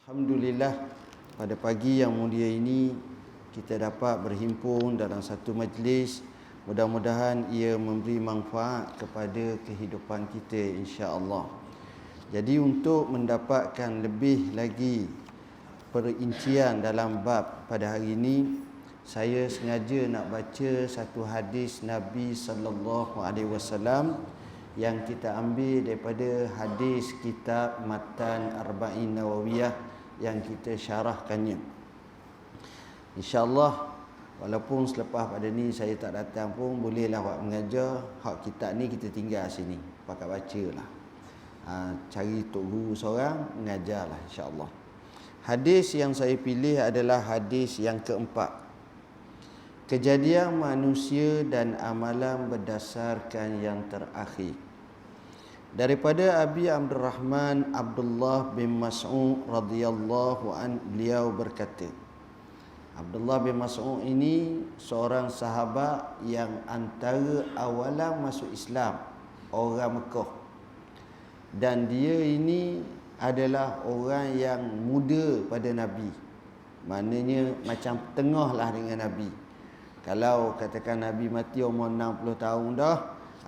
Alhamdulillah, pada pagi yang mulia ini kita dapat berhimpun dalam satu majlis. Mudah-mudahan ia memberi manfaat kepada kehidupan kita, insya-Allah. Jadi untuk mendapatkan lebih lagi perincian dalam bab pada hari ini, saya sengaja nak baca satu hadis Nabi sallallahu alaihi wasallam yang kita ambil daripada hadis kitab Matan Arba'in Nawawiyah yang kita syarahkannya. InsyaAllah, walaupun selepas pada ni saya tak datang pun, bolehlah awak mengajar. Hak kitab ni kita tinggal sini, pakai baca lah. Cari tok guru seorang, mengajarlah insyaAllah. Hadis yang saya pilih adalah hadis yang keempat. Kejadian manusia dan amalan berdasarkan yang terakhir. Daripada Abi Abdurrahman Abdullah bin Mas'ud radhiyallahu an, beliau berkata, Abdullah bin Mas'ud ini seorang sahabat yang antara awalan masuk Islam, orang Mekah. Dan dia ini adalah orang yang muda pada Nabi. Maknanya macam tengah lah dengan Nabi. Kalau katakan Nabi mati umur 60 tahun dah,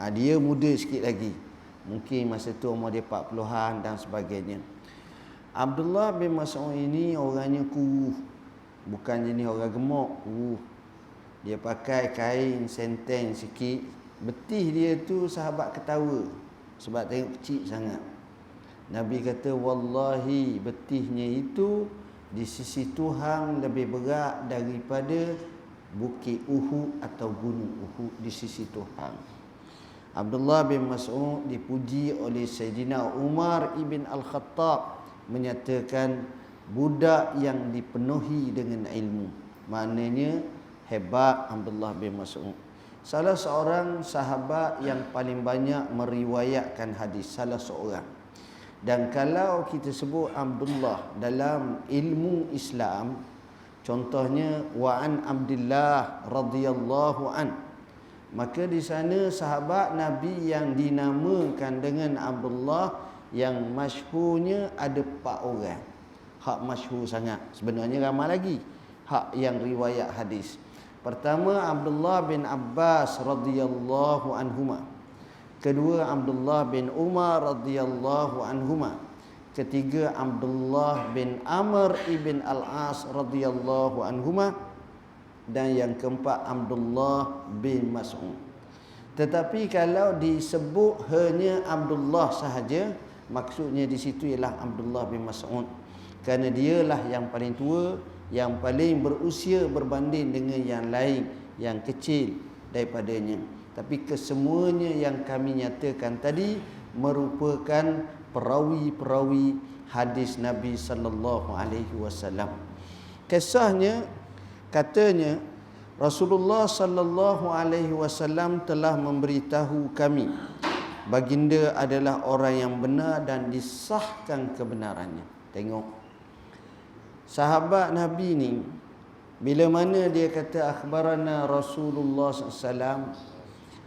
dia muda sikit lagi. Mungkin masa tu umur dia 40-an dan sebagainya. Abdullah bin Mas'ud ini orangnya kuruh. Bukan jenis orang gemuk, kuruh. Dia pakai kain senteng sikit. Betih dia tu sahabat ketawa sebab tengok kecil sangat. Nabi kata, wallahi betihnya itu di sisi Tuhan lebih berat daripada bukit Uhud atau gunung Uhud di sisi Tuhan. Abdullah bin Mas'ud dipuji oleh Sayyidina Umar ibn Al-Khattab, menyatakan budak yang dipenuhi dengan ilmu. Maknanya hebat Abdullah bin Mas'ud. Salah seorang sahabat yang paling banyak meriwayatkan hadis, salah seorang. Dan kalau kita sebut Abdullah dalam ilmu Islam, contohnya wa an Abdullah radhiyallahu an, maka di sana sahabat Nabi yang dinamakan dengan Abdullah yang masyhurnya ada 4 orang. Hak masyhur sangat. Sebenarnya ramai lagi hak yang riwayat hadis. Pertama, Abdullah bin Abbas radhiyallahu anhuma. Kedua, Abdullah bin Umar radhiyallahu anhuma. Ketiga, Abdullah bin Amr ibn Al-As radhiyallahu anhuma. Dan yang keempat, Abdullah bin Mas'ud. Tetapi kalau disebut hanya Abdullah sahaja, maksudnya di situ ialah Abdullah bin Mas'ud, kerana dialah yang paling tua, yang paling berusia berbanding dengan yang lain yang kecil daripadanya. Tapi kesemuanya yang kami nyatakan tadi merupakan perawi-perawi hadis Nabi sallallahu alaihi wasallam. Kisahnya, katanya Rasulullah sallallahu alaihi wasallam telah memberitahu kami, baginda adalah orang yang benar dan disahkan kebenarannya. Tengok, sahabat Nabi ni bila mana dia kata akhbarana Rasulullah sallallahu alaihi wasallam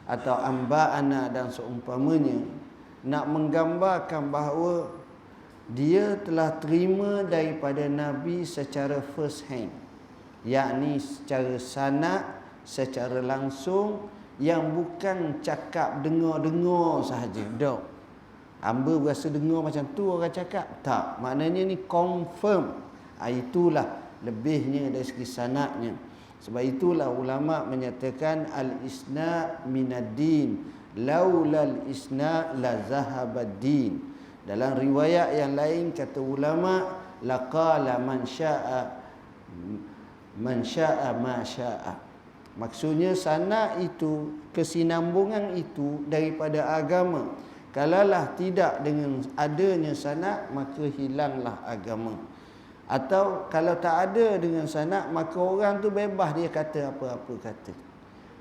atau amba'ana dan seumpamanya, nak menggambarkan bahawa dia telah terima daripada Nabi secara first hand, yakni secara sanad, secara langsung, yang bukan cakap dengar-dengar sahaja. Tak. Hamba berasa dengar macam tu orang cakap. Tak. Maknanya ni confirm. Itulah lebihnya dari segi sanadnya. Sebab itulah ulama menyatakan al-isnad minad-din. Laulal isnad la zahabad din. Dalam riwayat yang lain kata ulama, laqala man syaa ma syaa. Maksudnya sanad itu, kesinambungan itu daripada agama. Kalaulah tidak dengan adanya sanad, maka hilanglah agama. Atau kalau tak ada dengan sanad, maka orang tu bebas dia kata apa-apa kata.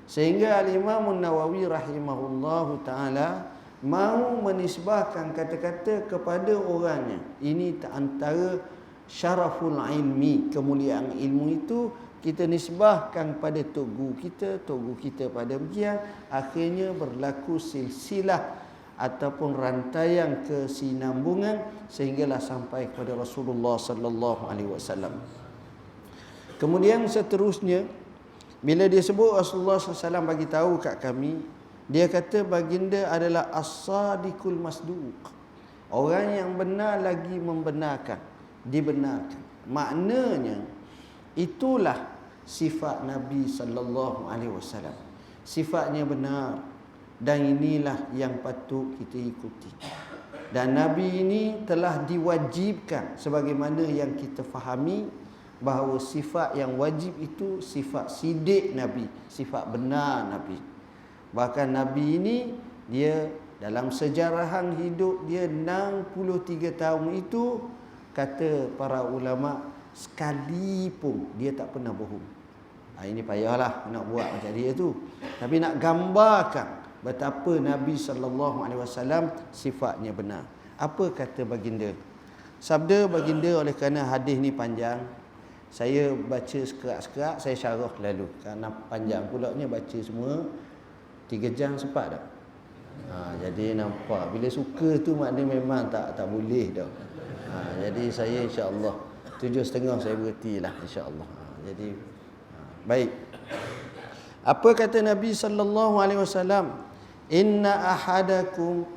Sehingga Al-Imam An-Nawawi rahimahullahu ta'ala mahu menisbahkan kata-kata kepada orangnya. Ini antara syaraful ilmi, kemuliaan ilmu itu kita nisbahkan pada tok guru kita pada bagian, akhirnya berlaku silsilah ataupun rantaian kesinambungan sehinggalah sampai kepada Rasulullah sallallahu alaihi wasallam. Kemudian seterusnya bila dia sebut Rasulullah SAW bagi tahu kat kami, dia kata baginda adalah as-sadiqul masduq. Orang yang benar lagi membenarkan, dibenarkan. Maknanya itulah sifat Nabi sallallahu alaihi wasallam. Sifatnya benar dan inilah yang patut kita ikuti. Dan Nabi ini telah diwajibkan sebagaimana yang kita fahami bahawa sifat yang wajib itu sifat sidik Nabi, sifat benar Nabi. Bahkan Nabi ini dia dalam sejarahan hidup dia 63 tahun itu, kata para ulama, sekali pun dia tak pernah bohong. Ini payahlah nak buat macam dia tu. Tapi nak gambarkan betapa Nabi SAW sifatnya benar. Apa kata baginda? Sabda baginda, oleh kerana hadis ni panjang, saya baca sekerak-sekerak, saya syarah lalu. Kerana panjang pulaknya baca semua 3 jam sempat tak? Jadi nampak bila suka tu maknanya memang tak boleh dah. Jadi saya insya-Allah 7.30 saya berhentilah insya-Allah. Jadi baik. Apa kata Nabi sallallahu alaihi wasallam? Inna ahadakum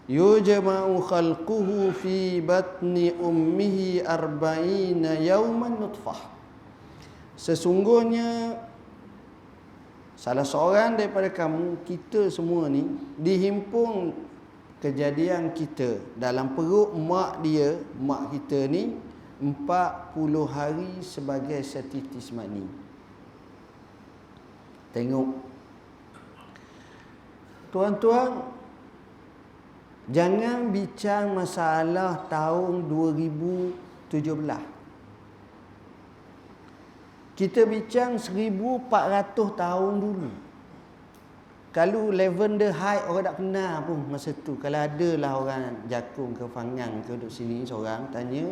yujma'u khalquhu fi batni ummihi 40 yawman nutfah. Sesungguhnya salah seorang daripada kamu, kita semua ni, dihimpun kejadian kita dalam perut mak dia, mak kita ni 40 hari sebagai setitis mani. Tengok tuan-tuan, jangan bincang masalah tahun 2017. Kita bincang 1400 tahun dulu. Kalau lavender high orang tak kenal pun masa tu. Kalau ada lah orang Jakung ke Fangang ke duduk sini seorang tanya,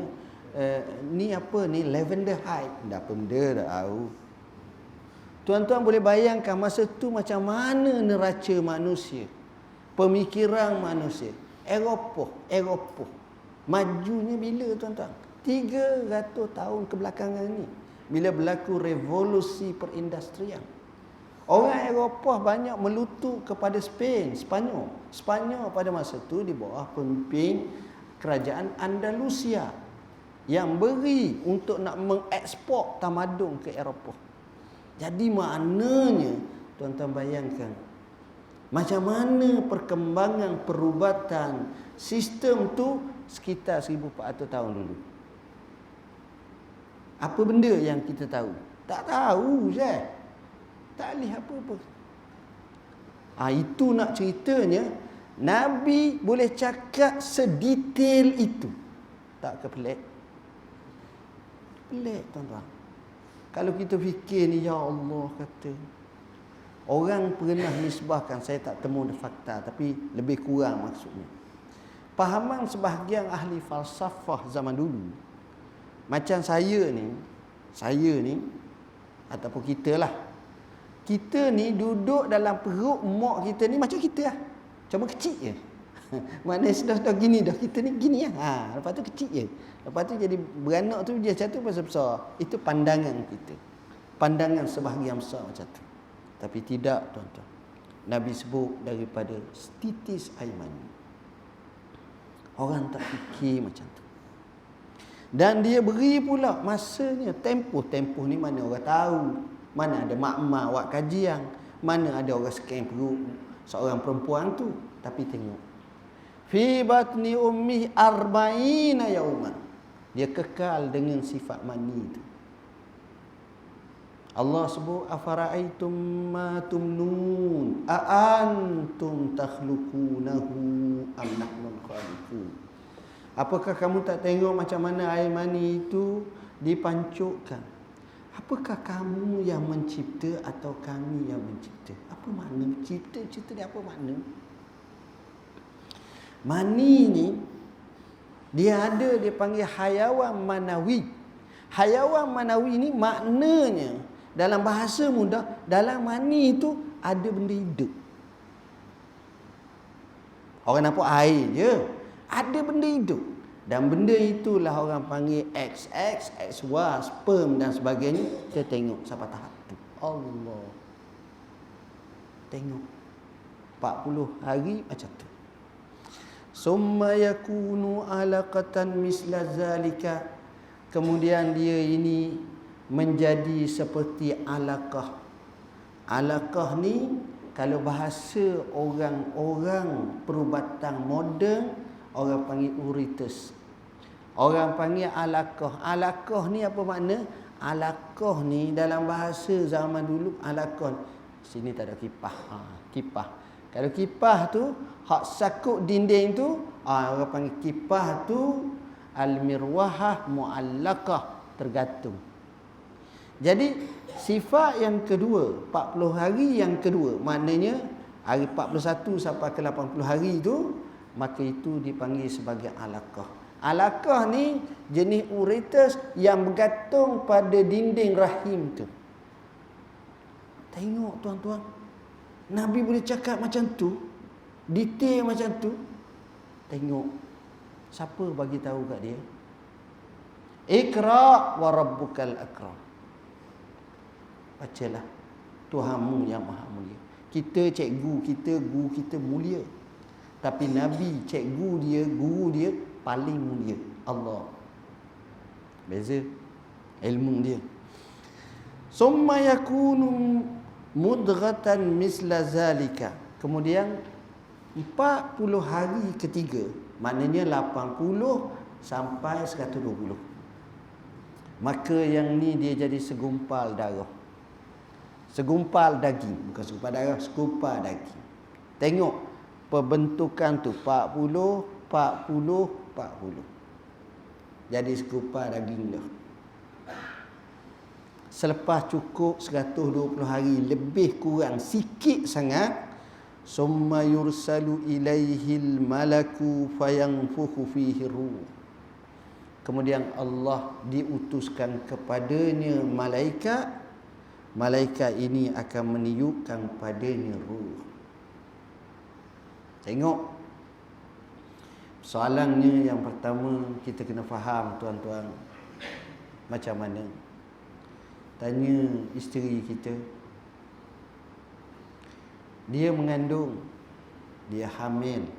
ni apa ni lavender high? Tak apa benda tak tahu. Tuan-tuan boleh bayangkan masa tu macam mana neraca manusia, pemikiran manusia. Eropah. Majunya bila tuan-tuan? 300 tahun kebelakangan ni. Bila berlaku revolusi perindustrian. Orang Eropah banyak melutut kepada Spanyol. Spanyol pada masa tu di bawah pemimpin kerajaan Andalusia yang beri untuk nak mengekspor tamadun ke Eropah. Jadi maknanya tuan-tuan bayangkan macam mana perkembangan perubatan sistem tu sekitar 1400 tahun dulu. Apa benda yang kita tahu? Tak tahu je. Tak lihat apa-apa. Itu nak ceritanya Nabi boleh cakap sedetail itu. Tak ke pelik? Pelik tuan-tuan. Kalau kita fikir ni, ya Allah kata, orang pernah nisbahkan, saya tak temu fakta tapi lebih kurang maksudnya. Pahaman sebahagian ahli falsafah zaman dulu, macam saya ni ataupun kita lah, kita ni duduk dalam perut mak kita ni macam kita lah, cuma kecil je. Maknanya sudah gini dah, kita ni gini lah. Lepas tu kecil je. Lepas tu jadi beranak tu dia jatuh besar-besar. Itu pandangan kita. Pandangan sebahagian besar macam tu. Tapi tidak tuan-tuan. Nabi sebut daripada setitis air mani. Orang tak fikir macam tu. Dan dia beri pula masanya, tempoh ni mana orang tahu. Mana ada mak-mak buat kajian. Mana ada orang scan perut seorang perempuan tu. Tapi tengok. Fi batni ummi 40 yauman. Dia kekal dengan sifat mani itu. Allah sebut afara'aitum ma tumnun a antum takhluqunahu am nahnul khaliqun. Apakah kamu tak tengok macam mana air mani itu dipancukkan? Apakah kamu yang mencipta atau kami yang mencipta? Apa makna cipta dia apa makna? Mani ni dia panggil hayawan manawi. Hayawan manawi ni maknanya dalam bahasa mudah, dalam mani itu ada benda hidup. Orang nampak air je. Ada benda hidup. Dan benda itulah orang panggil XX, XY, sperm dan sebagainya. Kita tengok sampai tahap tu. Allah. Tengok. 40 hari macam tu. Summa yakunu alaqatan misla zalika. Kemudian dia ini menjadi seperti alaqah. Alaqah ni kalau bahasa orang-orang perubatan moden, orang panggil uritus. Orang panggil alaqah. Alaqah ni apa makna? Alaqah ni dalam bahasa zaman dulu, alaqah. Sini tak ada kipah. Kipah. Kalau kipah tu hak sakut dinding tu, orang panggil kipah tu al-mirwahah muallaqah, tergantung. Jadi sifat yang kedua, 40 hari yang kedua, maknanya hari 41 sampai ke 80 hari tu, maka itu dipanggil sebagai alaqah. Alaqah ni jenis uritus yang bergantung pada dinding rahim tu. Tengok tuan-tuan, Nabi boleh cakap macam tu, detail macam tu. Tengok, siapa bagi tahu kat dia? Iqra wa rabbukal akram. Bacalah, Tuhanmu yang maha mulia. Kita cikgu kita, guru kita mulia. Tapi Nabi, cikgu dia, guru dia paling mulia, Allah. Beza ilmu dia. Summa yakunu mudghatan misla zalika. Kemudian 40 hari ketiga, maknanya 80 sampai 120. Maka yang ni dia jadi segumpal darah. Segumpal daging, bukan segumpal darah, segumpal daging. Tengok perbentukan tu 40, 40, 40. Jadi segumpal daging dah. Selepas cukup 120 hari, lebih kurang sikit sangat, summa yursalu ilaihil malaku fayanfukhu fihi ruh. Kemudian Allah diutuskan kepadanya malaikat. Malaikat ini akan meniupkan padanya ruh. Tengok. Soalannya yang pertama kita kena faham tuan-tuan. Macam mana? Tanya isteri kita. Dia mengandung. Dia hamil.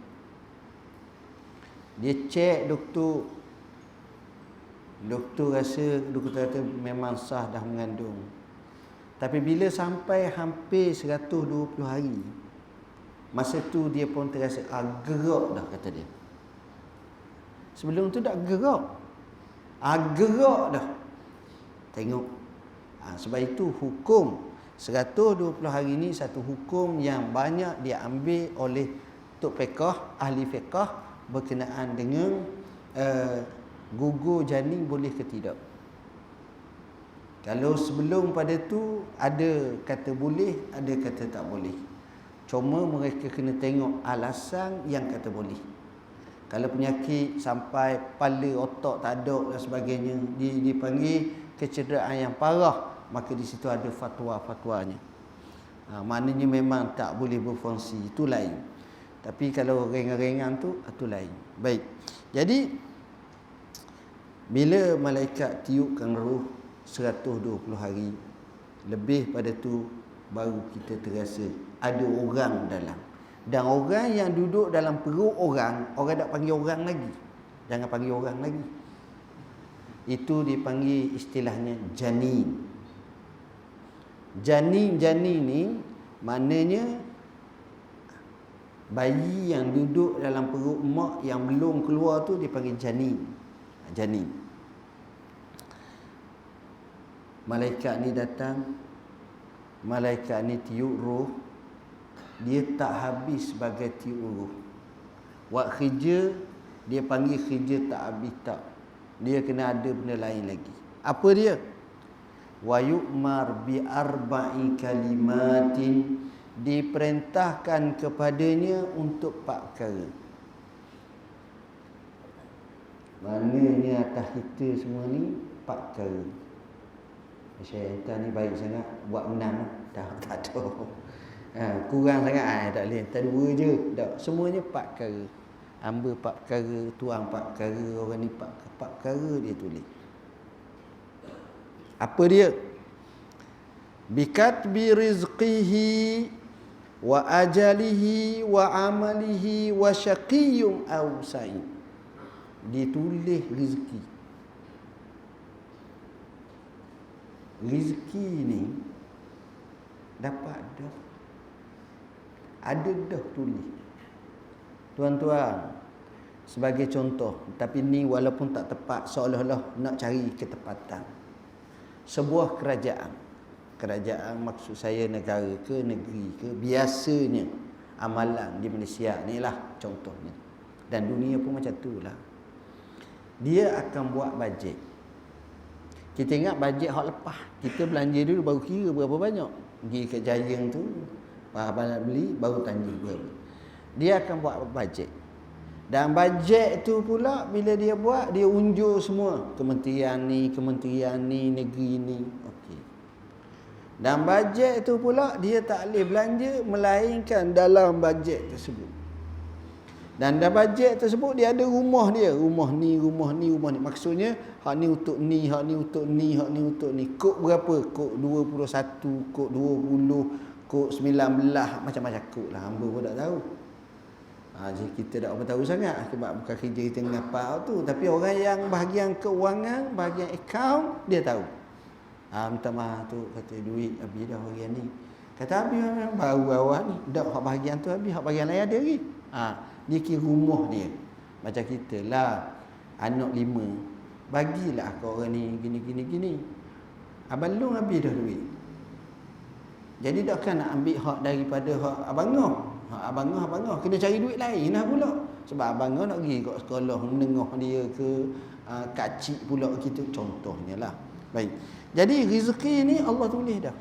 Dia cek doktor. Doktor kata memang sah dah mengandung. Tapi bila sampai hampir 120 hari, masa tu dia pun terasa gerak dah, kata dia. Sebelum tu tak gerak. Gerak dah. Tengok. Sebab itu hukum 120 hari ni satu hukum yang banyak diambil oleh tok fiqh, ahli fiqh berkenaan dengan gugur janin boleh ke tidak. Kalau sebelum pada tu ada kata boleh, ada kata tak boleh. Cuma mereka kena tengok alasan yang kata boleh. Kalau penyakit sampai kepala, otak tak ada dan sebagainya, dipanggil kecederaan yang parah, maka di situ ada fatwa-fatwanya. Maknanya memang tak boleh berfungsi, itu lain. Tapi kalau ringan-ringan tu, itu lain. Baik. Jadi bila malaikat tiupkan ruh 120 hari, lebih pada tu baru kita terasa ada orang dalam. Dan orang yang duduk dalam perut orang tak panggil orang lagi. Jangan panggil orang lagi. Itu dipanggil istilahnya janin. Janin ni maknanya bayi yang duduk dalam perut mak yang belum keluar tu dipanggil janin. Janin. Malaikat ni datang, malaikat ni tiup roh. Dia tak habis sebagai tiup roh. Buat kerja, dia panggil kerja tak habis tak. Dia kena ada benda lain lagi. Apa dia? Wa yu'mar bi arba'i kalimatin. Diperintahkan kepadanya untuk 4 perkara. Maknanya atas kita semua ni 4 perkara. Syaitan ni baik sangat, buat menang. Tak ada. Kurang sangat tak boleh. Tak dua je. Tak. Semuanya 4 perkara. Hamba 4 perkara, tuang 4 perkara, orang ni 4 perkara dia tulis. Apa dia? Bikatbi rizqihi wa ajalihi wa amalihi wa syaqiyyun aw sa'id. Ditulis rezeki. Rezeki ni dapat dah. Ada dah tulis. Tuan-tuan, sebagai contoh, tapi ni walaupun tak tepat, seolah-olah nak cari ketepatan. Sebuah kerajaan maksud saya negara ke negeri ke, biasanya amalan di Malaysia ni lah contohnya, dan dunia pun macam tu lah. Dia akan buat bajet. Kita ingat bajet hak lepas, kita belanja dulu baru kira berapa banyak. Pergi ke Giant tu, apa nak beli baru tanya berapa. Dia akan buat bajet. Dan bajet tu pula bila dia buat, dia unjuk semua kementerian ni, negeri ni. Okey. Dan bajet tu pula dia tak boleh belanja melainkan dalam bajet tersebut. Dan dalam bajet tersebut dia ada rumah dia, rumah ni. Maksudnya hak ni untuk ni, hak ni untuk ni, hak ni untuk ni. Kod berapa? Kod 21, kod 20, kod 19, macam-macam kod lah. Hamba pun tak tahu. Jadi kita tak apa tahu sangat sebab bukan kerja kita ngapal tu, tapi orang yang bahagian keuangan, bahagian akaun dia tahu. Minta maaf tu, kata duit habis dah bahagian ni. Kata habis baru awal ni, dak hak bahagian tu habis, hak bahagian lain ada lagi. Dia kira rumah dia. Macam kita lah, anak 5, bagilah ke orang ni gini. Abang long habis dah duit. Jadi takkan nak ambil hak daripada hak abangah. Abangah kena cari duit lain lah pula. Sebab abangah nak pergi kat sekolah menengah dia ke, kacik pula kita, contohnya lah. Baik. Jadi rezeki ni Allah tulis dah.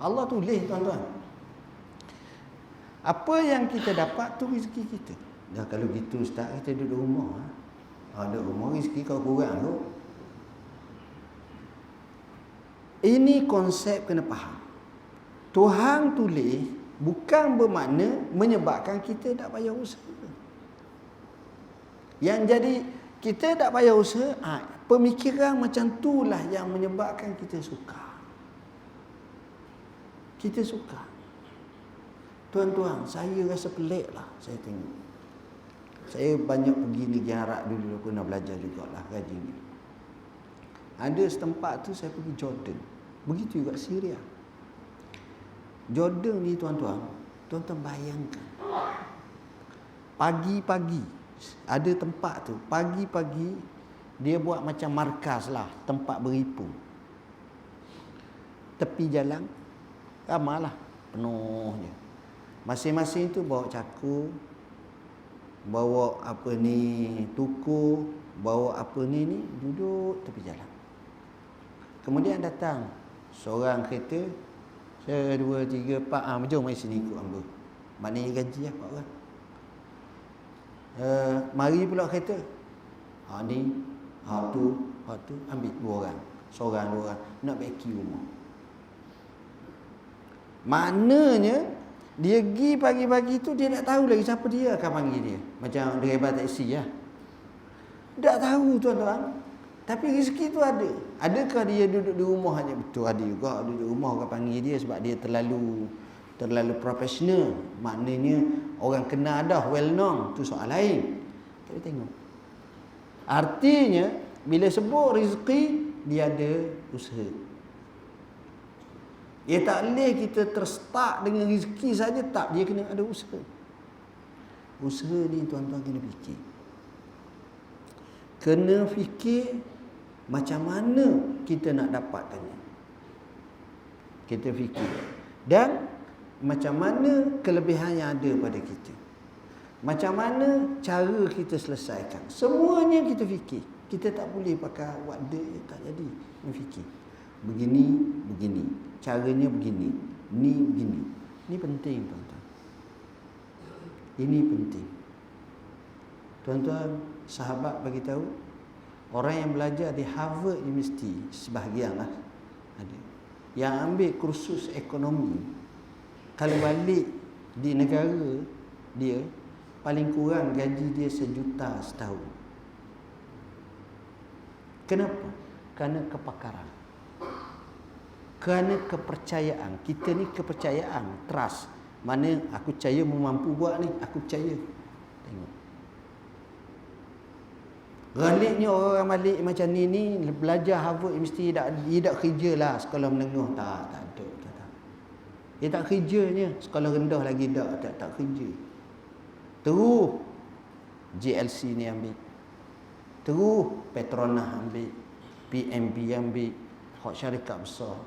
Allah tulis, tuan-tuan. Apa yang kita dapat tu rezeki kita. Dah kalau gitu ustaz, kita duduk rumah. Ada rumah rezeki kau kurang tu. Ini konsep kena faham. Tuhan tulis bukan bermakna menyebabkan kita tak payah usaha. Yang jadi kita tak payah usaha, pemikiran macam itulah yang menyebabkan kita suka. Kita suka. Tuan-tuan, saya rasa pelik lah saya tengok. Saya banyak pergi negeri Arab dulu, aku nak belajar jugalah gaji ni. Ada setempat tu saya pergi Jordan. Begitu juga Syria. Jordan ni tuan-tuan bayangkan. Pagi-pagi ada tempat tu, pagi-pagi dia buat macam markas lah, tempat berhimpun. Tepi jalan ramailah, penuhnya. Masing-masing tu bawa cakur, bawa apa ni tuku, bawa apa ni duduk tepi jalan. Kemudian datang seorang kereta, 1, 2, 3, 4, jom mari sini ikut hamba. Maknanya gaji lah 4 orang. Mari pula kereta. Ni, tu, ambil 2 orang. Seorang 2 orang. Nak beki rumah. Maknanya, dia pergi pagi-pagi tu, dia tak tahu lagi siapa dia akan panggil dia. Macam driver taksi lah. Tak tahu tuan-tuan. Tapi rezeki tu ada. Adakah dia duduk di rumah hanya? Betul, ada juga duduk di rumah orang panggil dia sebab dia terlalu profesional. Maknanya orang kenal dah, well known, tu soal lain. Tapi tengok. Artinya bila sebut rezeki, dia ada usaha. Dia tak boleh kita terstart dengan rezeki saja, tak, dia kena ada usaha. Usaha ni tuan-tuan kena fikir. Kena fikir macam mana kita nak dapatkannya. Kita fikir. Dan macam mana kelebihan yang ada pada kita. Macam mana cara kita selesaikan. Semuanya kita fikir. Kita tak boleh pakai wakda, tak jadi. Kita fikir. Begini. Caranya begini. Ni begini. Ini penting, tuan-tuan. Ini penting. Tuan-tuan, sahabat bagi tahu, orang yang belajar di Harvard University, sebahagianlah ada, yang ambil kursus ekonomi, kalau balik di negara dia, paling kurang gaji dia 1 juta setahun. Kenapa? Kerana kepakaran, kerana kepercayaan. Kita ni kepercayaan, trust. Mana aku percaya mampu buat ni, aku percaya. Tengok. Galiknya orang balik macam ni belajar Harvard mesti dia tak kerja lah sekolah menengah. Tak ada. Dia tak kerjanya. Sekolah rendah lagi tak kerja. Terus GLC ni ambil. Terus Petronas ambil. PMB ambil. Hak syarikat besar.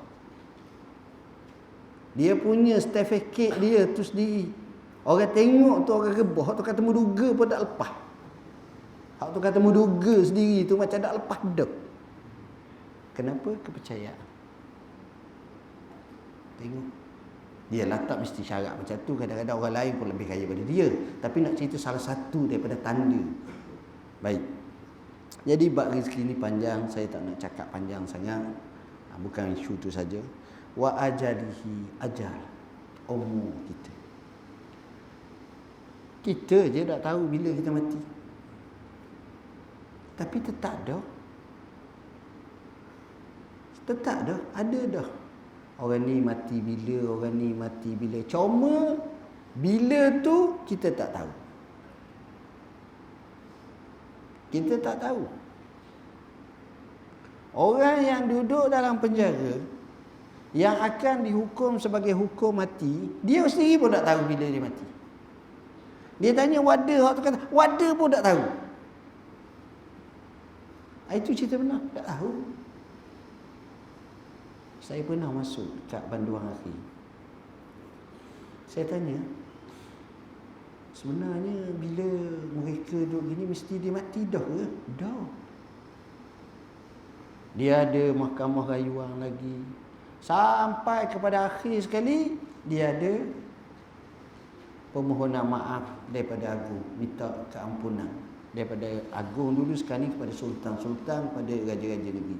Dia punya certificate dia tu sendiri. Orang tengok tu orang rebah. Hak tu kata muduga pun tak lepas. Hak tu kata muduga sendiri tu macam tak lepas dah. Kenapa? Kepercayaan. Tengok. Dia lah tak mesti syarat macam tu. Kadang-kadang orang lain pun lebih kaya daripada dia. Tapi nak cerita salah satu daripada tanda. Baik. Jadi bab rezeki ni panjang. Saya tak nak cakap panjang sangat. Bukan isu tu saja. Wa ajalihi, ajal. Umur kita. Kita je tak tahu bila kita mati. Tapi tetap dah. Tetap dah. Ada dah. Orang ni mati bila, orang ni mati bila. Cuma bila tu kita tak tahu. Kita tak tahu. Orang yang duduk dalam penjara yang akan dihukum sebagai hukum mati, dia sendiri pun tak tahu bila dia mati. Dia tanya wada, hak tu kata wada pun tak tahu. Itu cerita benar, tak tahu. Saya pernah masuk kat Banduang Hari. Saya tanya, sebenarnya bila mereka duduk gini mesti dia mati dah ke? Dah. Dia ada mahkamah rayuan lagi. Sampai kepada akhir sekali, dia ada permohonan maaf daripada Agung. Minta keampunan. Daripada Agung dulu, sekarang ni kepada Sultan-Sultan, kepada Raja-Raja Negeri.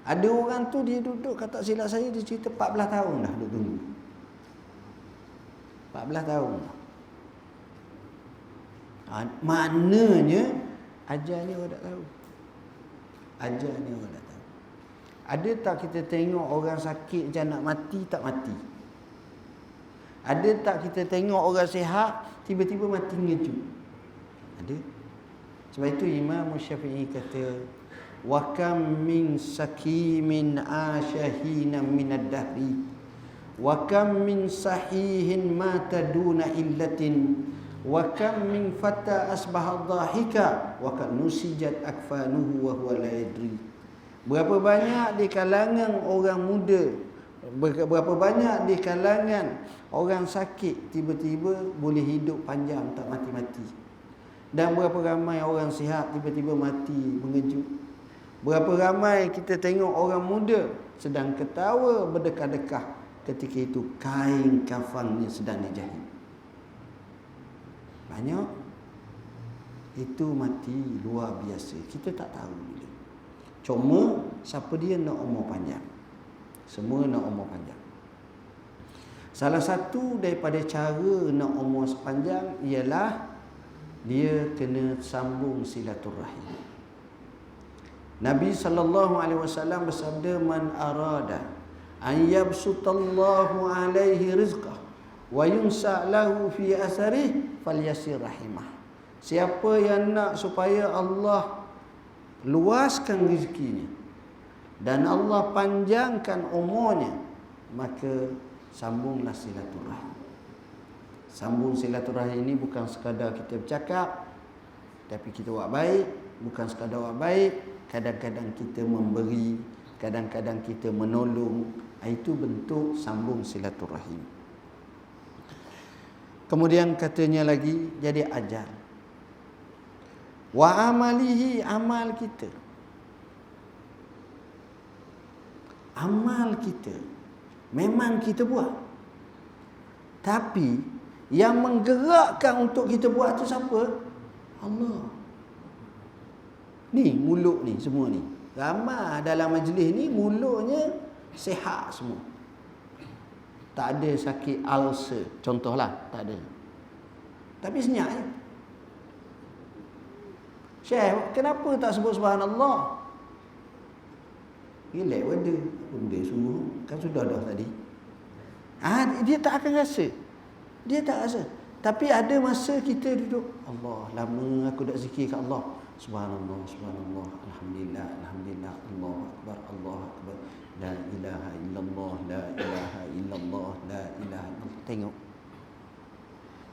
Ada orang tu dia duduk, kata silap saya, dia cerita 14 tahun dah duduk tunggu. 14 tahun dah. Maknanya ajalnya orang tak tahu. Ajalnya orang tak tahu. Ada tak kita tengok orang sakit macam nak mati, tak mati? Ada tak kita tengok orang sihat tiba-tiba mati ngejut? Ada. Sebab itu Imam Syafi'i kata, wa kam min sakimin ashahina min ad-dahri wa kam min sahihin mata duna illatin wa kam min fata asbaha dhahika wa kan nusijat akfanuhu wa huwa la yadri. Berapa banyak di kalangan orang muda, berapa banyak di kalangan orang sakit tiba-tiba boleh hidup panjang tak mati-mati. Dan berapa ramai orang sihat tiba-tiba mati mengejut. Berapa ramai kita tengok orang muda sedang ketawa berdekah-dekah ketika itu kain kafannya sedang dijahit. Banyak. Itu mati luar biasa. Kita tak tahu bila. Cuma siapa dia nak umur panjang. Semua nak umur panjang. Salah satu daripada cara nak umur sepanjang ialah dia kena sambung silaturahim. Nabi SAW bersabda, man arada an yabsutallahu alaihi rizqah wa yunsa' lahu fi asarih falyasir rahimah. Siapa yang nak supaya Allah luaskan rezekinya dan Allah panjangkan umurnya, maka sambunglah silaturahim. Sambung silaturahim ini bukan sekadar kita bercakap, tapi kita buat baik. Bukan sekadar buat baik, kadang-kadang kita memberi, kadang-kadang kita menolong. Itu bentuk sambung silaturahim. Kemudian katanya lagi, jadi ajal. Wa amalihi, amal kita. Amal kita memang kita buat. Tapi yang menggerakkan untuk kita buat tu siapa? Allah. Ni mulut ni semua ni. Ramai dalam majlis ni mulutnya sihat semua. Tak ada sakit ulcer contohlah, tak ada. Tapi senyap je. Syekh, kenapa tak sebut subhanallah? Relax benda. Benda suruh. Kan sudah dah tadi. Dia tak akan rasa. Dia tak rasa. Tapi ada masa kita duduk, Allah, lama aku tak zikir kat Allah. Subhanallah, subhanallah, alhamdulillah, alhamdulillah, Allahu akbar, Allahu akbar. La ilaha illallah, la ilaha illallah, la ilaha illallah. Tengok.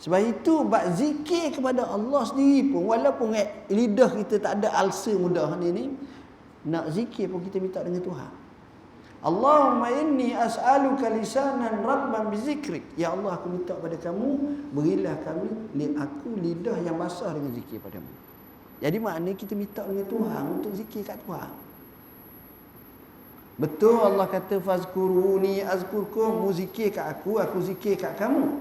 Sebab itu bab zikir kepada Allah sendiri pun, walaupun lidah kita tak ada ulcer mudah ni, nak zikir pun kita minta dengan Tuhan. Allahumma inni as'aluka lisanan rabban bizikrik. Ya Allah, aku minta pada kamu, berilah aku lidah yang basah dengan zikir padamu. Jadi maknanya kita minta dengan Tuhan untuk zikir kat Tuhan. Betul Allah kata fazkuruni azkurkum, mu zikir kat aku zikir kat kamu.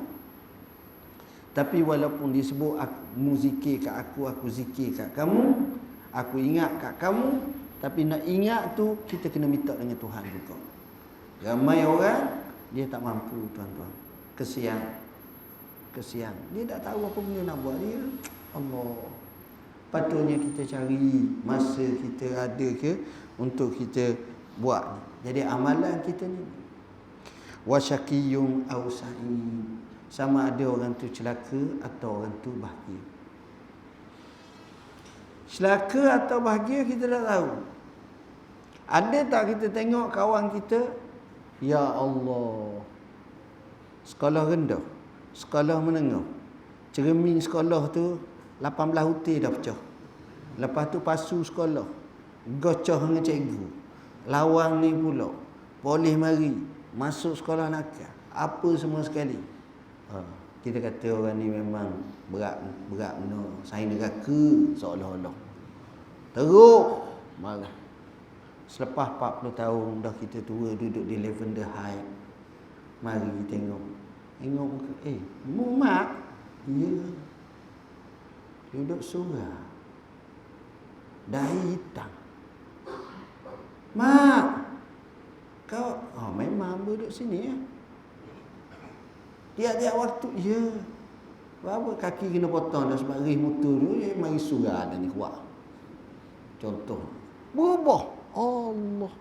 Tapi walaupun disebut mu zikir kat aku zikir kat kamu, aku ingat kat kamu, tapi nak ingat tu kita kena minta dengan Tuhan juga. Ramai orang dia tak mampu, tuan-tuan. Kesian. Dia tak tahu apa benda nak buat dia. Allah. Patutnya kita cari masa kita ada ke untuk kita buat. Jadi amalan kita ni wasyaqiyun aw sa'id. Sama ada orang tu celaka atau orang tu bahagia. Celaka atau bahagia kita tak tahu. Ada tak kita tengok kawan kita, ya Allah, sekolah rendah, sekolah menengah, cermin sekolah tu 18 hutir dah pecah. Lepas tu pasu sekolah, gocah dengan cikgu, lawang ni pula, polis mari, masuk sekolah nakal, apa semua sekali. Kita kata orang ni memang berat no, saya neraka seolah-olah. Teruk marah. Selepas 40 tahun dah kita tua duduk di Lavender High. Mari tengok muka. Mu mak? Ya. Duduk surah. Dahi hitam. Mak. Kau memang duduk sini ya. Tiap-tiap waktu, ya. Berapa kaki kena potong dah sebab ris motor tu, mari surah dah ni kuat. Contoh. Berubah. Allah.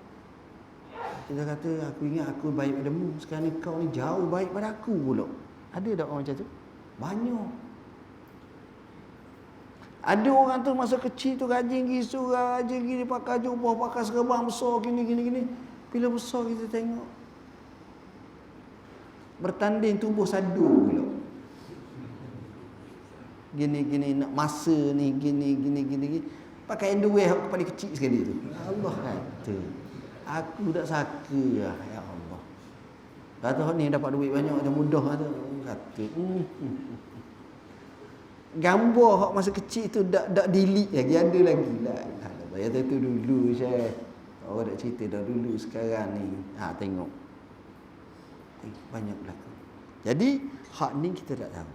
Kita kata, aku ingat aku baik padamu. Sekarang ni kau ni jauh baik pada aku pula. Ada tak orang macam tu? Banyak. Ada orang tu masa kecil tu rajin pergi surah, rajin pergi pakai jubah, pakai serban besar, gini. Bila besar kita tengok, bertanding tubuh sadu pula. Gini nak masa ni gini. Pakai underwear kepala kecil sekali tu. Allah kata, aku tak saka lah, ya Allah. Kata ni dapat duit banyak macam mudah tu. Kata gambar hak masa kecil tu dak delete lagi, ada lagi lah. Bayar tu dulu Syekh. Orang dak cerita dah dulu, sekarang ni tengok. Banyak belakang. Jadi hak ni kita tak tahu.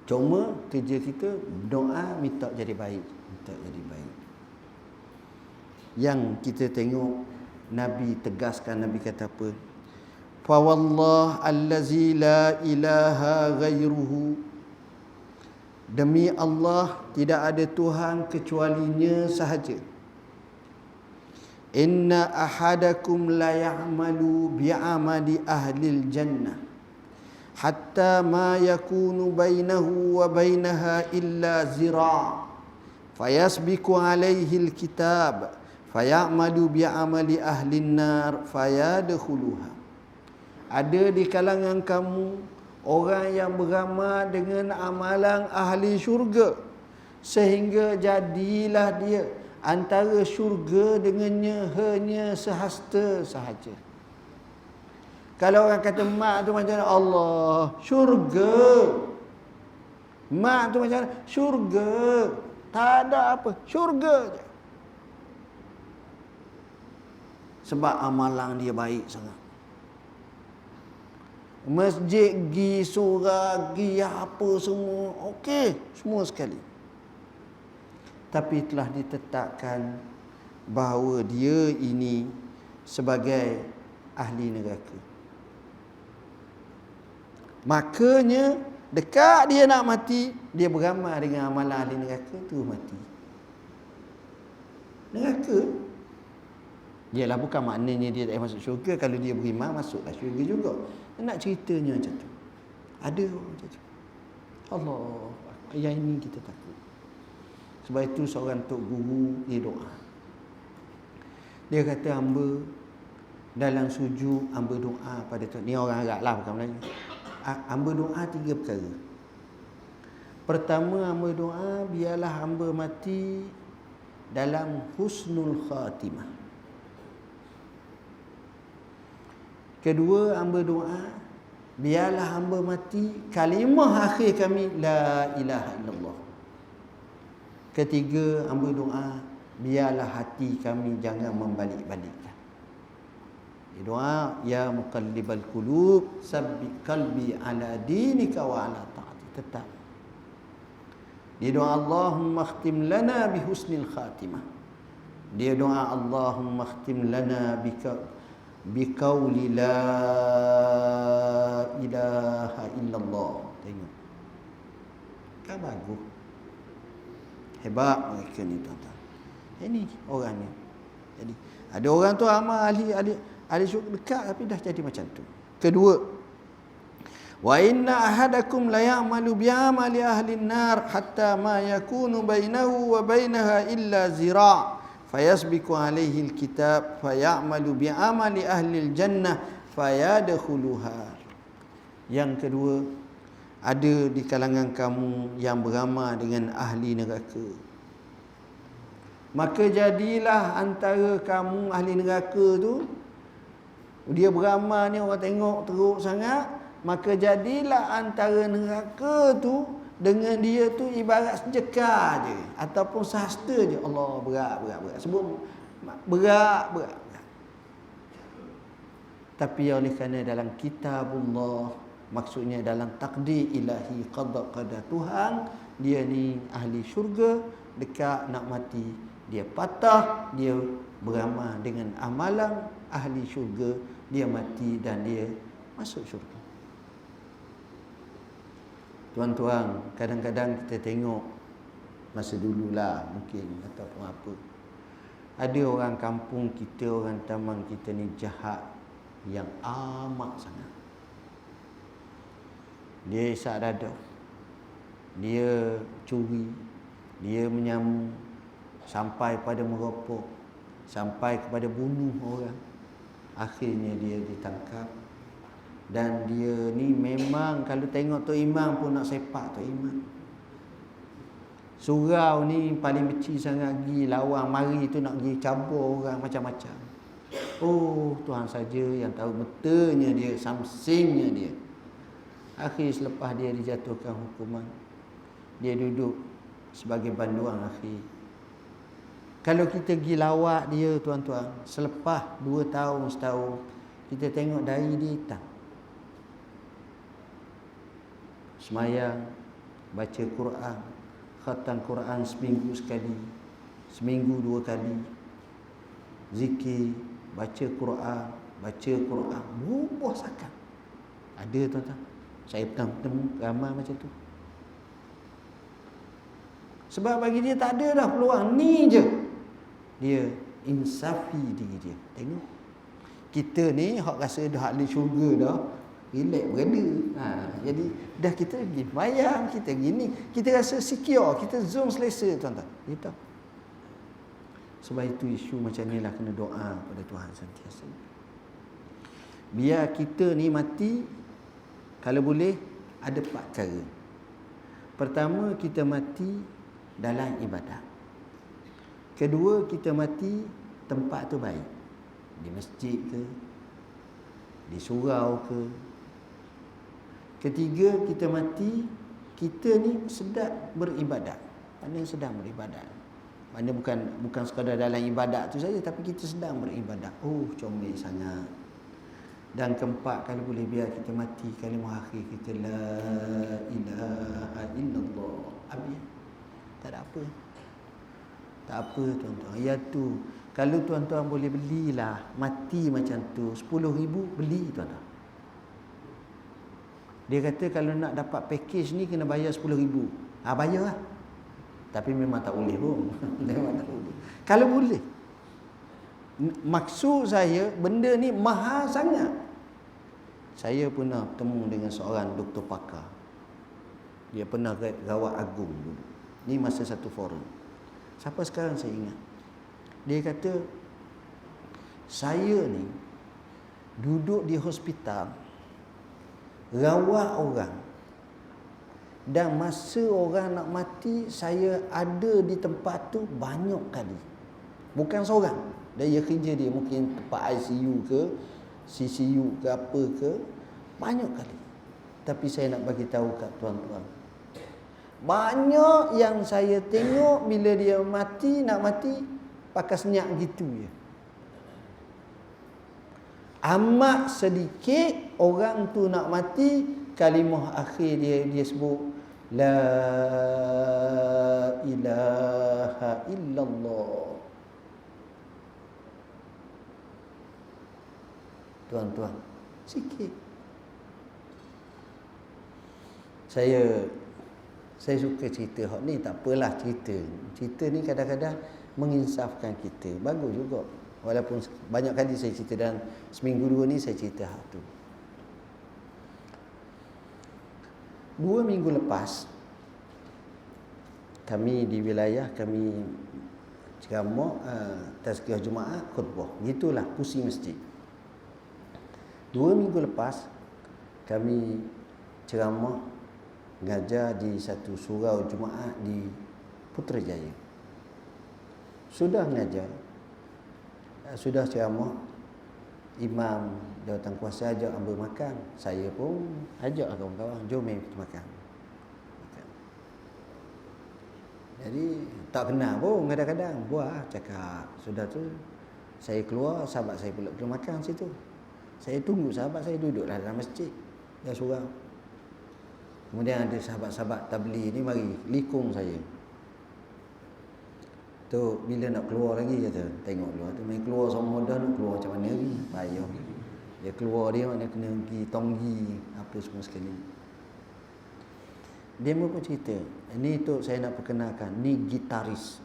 Cuma kerja kita doa minta jadi baik, Yang kita tengok Nabi tegaskan, Nabi kata apa? Fa wallah allazi la ilaha ghairuhu, demi Allah tidak ada Tuhan kecualinya sahaja. Inna ahadakum la ya'malu bi'amali ahlil jannah hatta ma yakunu bainahu wa bainaha illa zira' fayasbiqu alaihi alkitab fayamalu bi'amali ahlin nar fayadkhuluha. Ada di kalangan kamu orang yang beramal dengan amalan ahli syurga sehingga jadilah dia antara syurga dengannya hanya sehasta sahaja. Kalau orang kata mak tu macam mana? Allah, syurga. Mak tu macam mana? Syurga. Tak ada apa, syurga je. Sebab amalan dia baik sangat. Masjid gi, surah gi, apa semua okey, semua sekali. tapi telah ditetapkan bahawa dia ini sebagai ahli neraka. Makanya dekat dia nak mati, dia beramal dengan amalan ahli neraka tu mati. Neraka. Ialah bukan maknanya dia tak masuk syurga. Kalau dia beriman, masuklah syurga juga. Nak ceritanya macam tu. Ada orang macam tu. Allah, yang ini kita takut. Sebab itu seorang tok guru dia doa. Dia kata hamba dalam sujud hamba doa pada Tuhan. Ni orang Arab lah, bukan Melayu. Hamba doa 3 perkara. Pertama, hamba doa biarlah hamba mati dalam husnul khatimah. Kedua, hamba doa biarlah hamba mati kalimah akhir kami la ilaha illallah. Ketiga, hamba doa biarlah hati kami jangan membalik-balikkan. Dia doa, ya muqallibal qulub sabbit qalbi ala dinika wa ala ta'ati. Tetap. Dia doa, Allahumma khtim lana bi husnil khatimah. Dia doa, Allahumma khtim lana bi qawli la ilaha illallah. Tengok. Kan bagus. Hebat mereka ni tuan-tuan. Ini orangnya. Jadi ada orang tu amal ahli syurga dekat tapi dah jadi macam tu. Kedua, wa inna ahadakum la ya'malu bi amali ahli an-nar hatta ma yakunu bainahu wa bainaha illa zira' fayasbiqu alaihi al-kitab fayamalu bi amali ahli al-jannah fayadkhuluha. Yang kedua, ada di kalangan kamu yang beramal dengan ahli neraka. Maka jadilah antara kamu ahli neraka tu, dia beramal ni orang tengok teruk sangat, maka jadilah antara neraka tu dengan dia tu ibarat sejekar je ataupun sahasta je. Allah, berat. Sebut berat. Tapi oleh kerana dalam kitabullah, maksudnya dalam takdir ilahi, qada Tuhan, dia ni ahli syurga, dekat nak mati, dia patah, dia beramal dengan amalan ahli syurga, dia mati dan dia masuk syurga. Tuan-tuan, kadang-kadang kita tengok masa dululah mungkin ataupun apa, ada orang kampung kita, orang taman kita ni jahat yang amat sangat. Dia isak dada, dia curi, dia menyamu, sampai pada merokok, sampai kepada bunuh orang. Akhirnya dia ditangkap. Dan dia ni memang kalau tengok Tok Imam pun nak sepak Tok Imam. Surau ni paling benci sangat pergi lawan mari tu, nak pergi cabur orang macam-macam. Oh, Tuhan saja yang tahu betulnya dia, samsingnya dia. Akhir selepas dia dijatuhkan hukuman, dia duduk sebagai banduan akhir. Kalau kita pergi lawak dia tuan-tuan, selepas 2 tahun, setahun, kita tengok dari dia hitam. Semayang, baca Quran, khatam Quran seminggu sekali, seminggu 2 kali. Zikir, baca Quran, berubah sakan. Ada tuan-tuan, saya pernah bertemu ramai macam tu. Sebab bagi dia tak ada dah peluang, ni je dia insafi diri dia. Tengok, kita ni hak rasa dah ahli syurga dah, relax berada. Jadi dah kita pergi bayang, kita gini, kita rasa secure, kita zoom selesa tuan-tuan. Gitu. Sebab itu isu macam ni lah kena doa pada Tuhan sentiasa. Biar kita ni mati, kalau boleh ada 4 perkara. Pertama, kita mati dalam ibadah. Kedua, kita mati tempat tu baik, di masjid ke, di surau ke. Ketiga, kita mati, kita ni sedang beribadat. Mana sedang beribadat? Mana bukan sekadar dalam ibadat tu saja, tapi kita sedang beribadat. Oh, comel sangat. Dan keempat, kalau boleh biar kita mati kalimah akhir kita la ilaha illallah. Habis. Tak ada apa. Tak apa tuan-tuan. Ya tu. Kalau tuan-tuan boleh belilah mati macam tu 10,000 beli tuan-tuan. Dia kata kalau nak dapat package ni kena bayar 10,000. Bayar lah. Tapi memang tak boleh pun. Memang tak boleh. Kalau boleh. Maksud saya benda ni mahal sangat. Saya pernah bertemu dengan seorang doktor pakar. Dia pernah rawat agung dulu. Ni masa satu forum. Sampai sekarang saya ingat. Dia kata, saya ni duduk di hospital, rawat orang. Dan masa orang nak mati, saya ada di tempat tu banyak kali. Bukan seorang. Dan ia kerja dia mungkin tempat ICU ke, CCU ke apa ke, banyak kali. Tapi saya nak bagi tahu kat tuan-tuan, banyak yang saya tengok bila dia mati, nak mati, pakai senyap gitu je. Amat sedikit orang tu nak mati, kalimah akhir dia sebut la ilaha illallah. Tuan-tuan, sikit. Saya suka cerita hak ni, tak apalah cerita. Cerita ni kadang-kadang menginsafkan kita. Bagus juga. Walaupun banyak kali saya cerita dan seminggu dua ni saya cerita hak tu. 2 minggu lepas kami di wilayah kami ceramah tazkiyah Jumaat khutbah. Gitulah kursi masjid. 2 minggu lepas kami ceramah mengajar di satu surau Jumaat di Putrajaya. Sudah mengajar, sudah ceramah, imam jawatan kuasa ajak ambil makan. Saya pun ajak kawan-kawan, jom kita makan. Jadi tak kenal pun kadang-kadang buat cakap. Sudah tu saya keluar, sahabat saya pula pergi makan situ. Saya tunggu sahabat saya duduklah dalam masjid. Dia surau. Kemudian ada sahabat-sahabat tabligh ni mari likung saya. Tu bila nak keluar lagi kata, tengok luar tu main keluar sama dah nak keluar macam mana ni? Payah. Dia keluar dia mana kena pergi tonggi apa semua sekali. Dia pun cerita, ini tu saya nak perkenalkan, ni gitaris.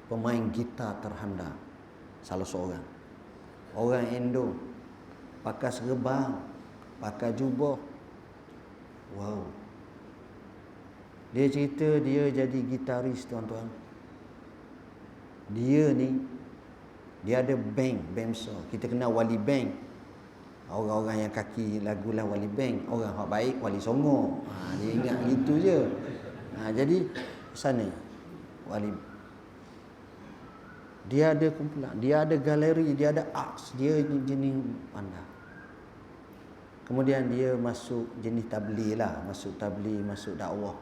Pemain gitar terhandal. Salah seorang. Orang Indo. Pakai serban, pakai jubah. Wow. Dia cerita dia jadi gitaris tuan-tuan. Dia ni, dia ada band besar. Kita kenal Wali Band. Orang-orang yang kaki lagulah Wali Band. Orang hak baik Wali Songo. Dia ingat gitu je. Jadi sana Wali. Dia ada kumpulan, dia ada galeri, dia ada arts, dia jenis pandai. Kemudian dia masuk jenis tabligh lah, masuk tabligh, masuk dakwah.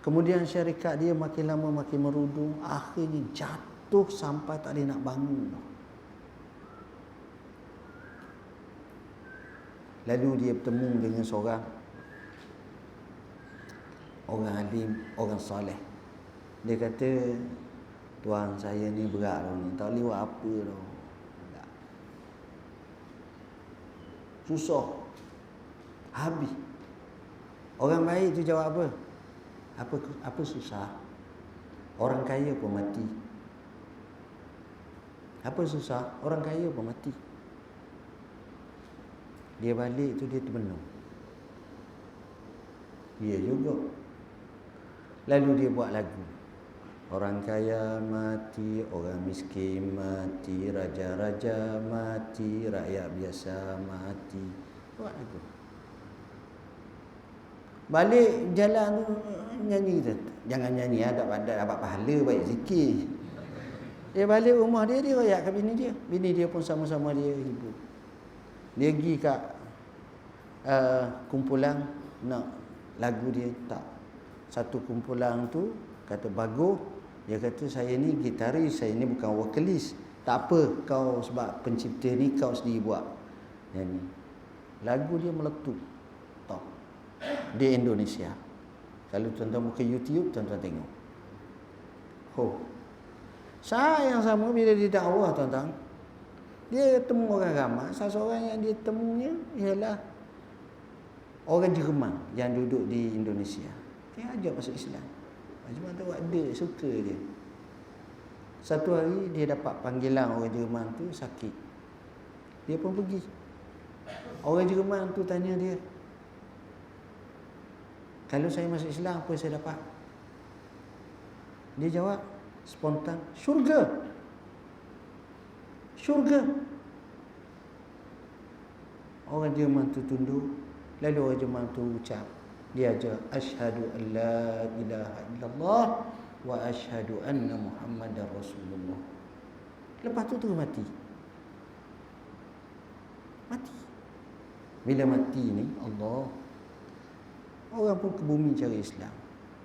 Kemudian syarikat dia makin lama makin merudum, akhirnya jatuh sampai tak boleh nak bangun. Lalu dia bertemu dengan seorang orang alim, orang soleh. Dia kata, tuan saya ni berat tau ni, tak boleh buat apa tau. Susah. Habis. Orang baik tu jawab apa? Apa susah? Orang kaya pun mati. Apa susah? Orang kaya pun mati. Dia balik tu dia terbenung. Dia juga. Lalu dia buat lagu. Orang kaya mati, orang miskin mati, raja-raja mati, rakyat biasa mati. Buat lagu. Balik jalan tu nyanyi kita. Jangan nyanyi dapat pahala baik zikir. Dia balik rumah dia royak ke bini dia. Bini dia pun sama-sama dia hibur. Dia pergi kat kumpulan nak lagu dia tak. Satu kumpulan tu kata bagus. Dia kata saya ni gitaris, saya ni bukan vokalis. Tak apa kau sebab pencipta ni kau sendiri buat. Nyanyi. Lagu dia meletup. Top. Di Indonesia. Kalau tuan-tuan buka YouTube, tuan-tuan tengok. Saat yang sama bila dia dakwah tuan-tuan, dia temu orang ramai. Salah seorang yang dia temunya ialah orang Jerman yang duduk di Indonesia. Dia ajak masuk Islam. Cuma tahu ada suka dia. Satu hari dia dapat panggilan orang Jerman tu sakit. Dia pun pergi. Orang Jerman tu tanya dia, kalau saya masuk Islam apa saya dapat? Dia jawab spontan, syurga. Syurga. Orang Jerman tu tunduk. Lalu orang Jerman tu ucap, dia ajar, asyhadu an la ilaha illallah wa asyhadu anna Muhammadar Rasulullah. Lepas tu terus mati. Mati. Bila mati ni, Allah, orang pun ke bumi cari Islam.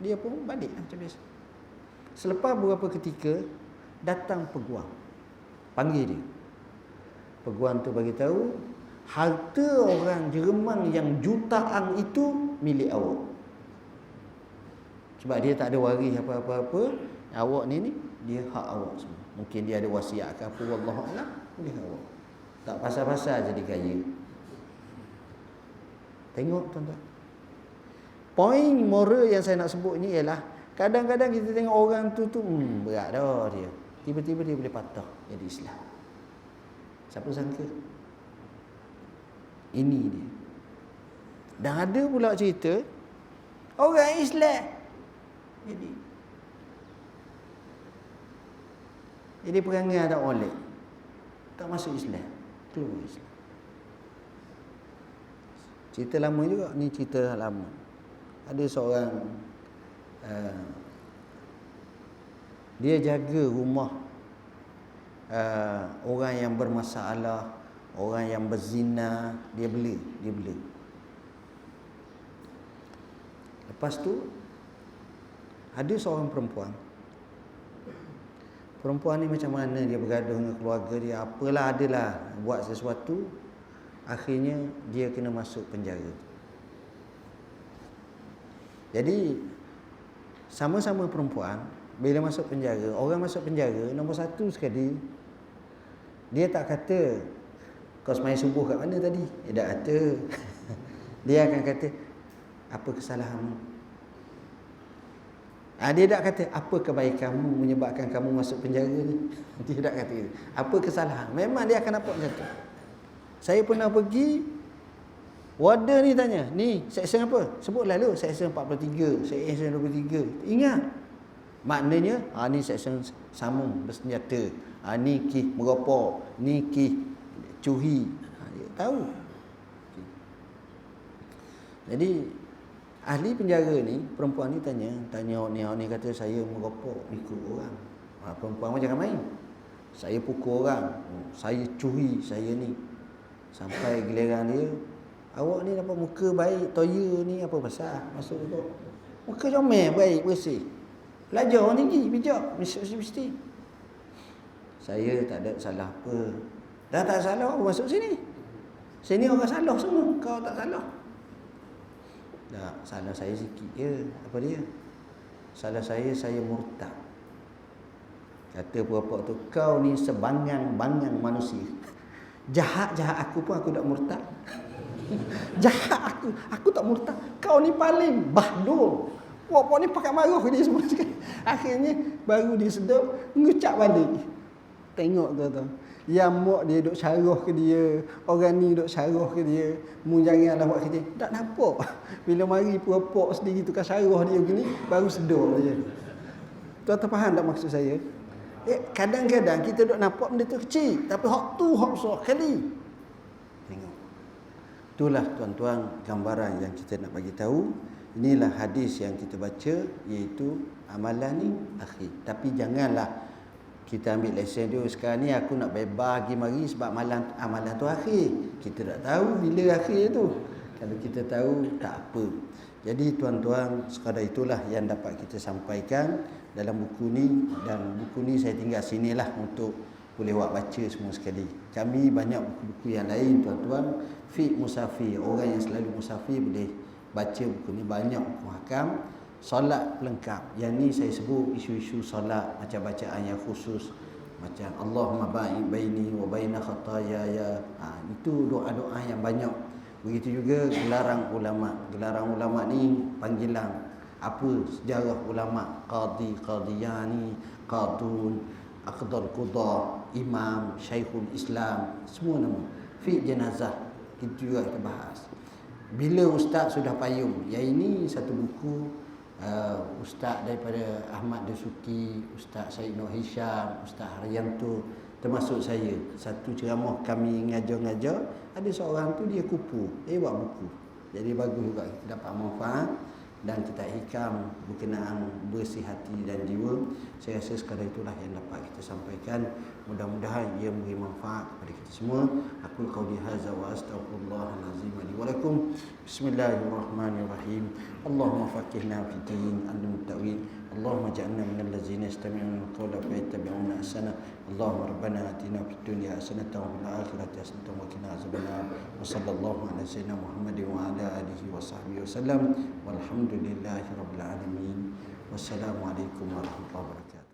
Dia pun balik macam biasa. Selepas beberapa ketika, datang peguam. Panggil dia. Peguam tu bagi tahu, harta orang Jerman yang jutaan itu milik awak. Sebab dia tak ada waris apa-apa. Awak ni dia hak awak semua. Mungkin dia ada wasiat ke apa, wallahu a'lam, boleh awak. Tak pasal-pasal jadi kaya. Tengok tuan-tuan. Poin moral yang saya nak sebut ni ialah kadang-kadang kita tengok orang tu berat dah dia. Tiba-tiba dia boleh patah jadi Islam. Siapa sangka? Ini dia. Dan ada pula cerita orang Islam jadi perangai tak oleh, tak masuk Islam, keluar Islam. Cerita lama juga ni, cerita lama. Ada seorang dia jaga rumah orang yang bermasalah, orang yang berzina, dia bela. Lepas tu ada seorang perempuan. Perempuan ni macam mana dia bergaduh dengan keluarga dia, apalah adalah buat sesuatu, akhirnya dia kena masuk penjara. Jadi sama-sama perempuan, bila masuk penjara, orang masuk penjara nombor satu sekali, dia tak kata kau sembahyang subuh kat mana tadi? Dia tak kata. Dia akan kata, apa kesalahanmu? Dia tak kata, apa kebaikanmu menyebabkan kamu masuk penjara ni? Dia tak kata itu. Apa kesalahan? Memang dia akan nampak macam tu. Saya pernah pergi, warden ni tanya, ni section apa? Sebutlah lu, section 43, section 23. Ingat. Maknanya, ni section sambung bersenjata. Ni kes merokok, ni kes curi. Dia tahu. Jadi ahli penjara ni, perempuan ni tanya ni kata saya merokok ikut orang. Perempuan macam main. Saya pukul orang, saya curi, saya ni. Sampai giliran dia, awak ni dapat muka baik, toya ni apa pasal? Masuk tu. Muka comel, baik, bersih. Belajar orang tinggi, bijak, mesti. Saya tak ada salah apa. Dah tak salah, aku masuk sini. Sini orang salah semua, kau tak salah. Tak, salah saya sikit je. Apa dia? Salah saya murtad. Kata puak-puak tu, kau ni sebangang-bangang manusia. Jahat-jahat aku pun aku tak murtad. Jahat aku tak murtad. Kau ni paling bahdul. Puak-puak ni pakai marah ke dia semua sekali. Akhirnya baru dia sedap, ngucap balik. Tengok tu. Yang mak dia duk syarah ke dia, orang ni duk syarah ke dia, mu janganlah buat kerja. Tak nampak. Bila mari puak-puak sendiri tukar syarah dia gini, baru sedar je. Tuan-tuan faham tak maksud saya? Kadang-kadang kita duk nampak benda tu kecil, tapi hak tu hak besar kali. Tengok. Itulah tuan-tuan gambaran yang kita nak bagi tahu. Inilah hadis yang kita baca, iaitu amalan ni akhir. Tapi janganlah kita ambil lesen dia, sekarang ni aku nak bebas pergi mari sebab amalan tu akhir. Kita tak tahu bila akhir tu. Kalau kita tahu, tak apa. Jadi tuan-tuan, sekadar itulah yang dapat kita sampaikan dalam buku ni. Dan buku ni saya tinggal sinilah untuk boleh buat baca semua sekali. Kami banyak buku-buku yang lain tuan-tuan. Fiqh Musafir, orang yang selalu musafir boleh baca buku ni. Banyak buku hakam. solat pelengkap. Yang ni saya sebut isu-isu solat macam bacaan yang khusus, macam Allahumma ba'id baini wa baina khataaya. Itu doa-doa yang banyak. Begitu juga gelaran ulama. Gelaran ulama ni panggilan apa sejarah ulama, qadi, qadiyani, qadun, aqdal qudha, imam, syekhul Islam, semua nama. Fi jenazah itu juga kita bahas. Bila ustaz sudah payung, yang ini satu buku ustaz daripada Ahmad Dasuki, Ustaz Syed Nur Hisham, Ustaz Haryanto, termasuk saya. Satu ceramah kami ngajar-ngajar, ada seorang tu dia kupu, dia buat buku. Jadi bagus juga kita dapat manfaat dan kita hikam berkenaan bersih hati dan jiwa. Saya rasa sekadar itulah yang dapat kita sampaikan. Mudah-mudahan ia memberi manfaat kepada kita semua. Aku qauli hadza wa astaghfirullahal azim li wa lakum. Bismillahirrahmanirrahim. Allahumma faqihna fid din al-muttaqin. Allahumma ja'alna minal ladzina yastami'una al-qawla fayattabi'una ahsana. Allahumma rabbana atina fid dunya hasanatan wa fil akhirati hasanatan wa qina azabannar. Wa sallallahu ala sayyidina Muhammadin wa ala alihi wa sahbihi wasallam. Walhamdulillahi rabbil alamin. Wassalamualaikum warahmatullahi wabarakatuh.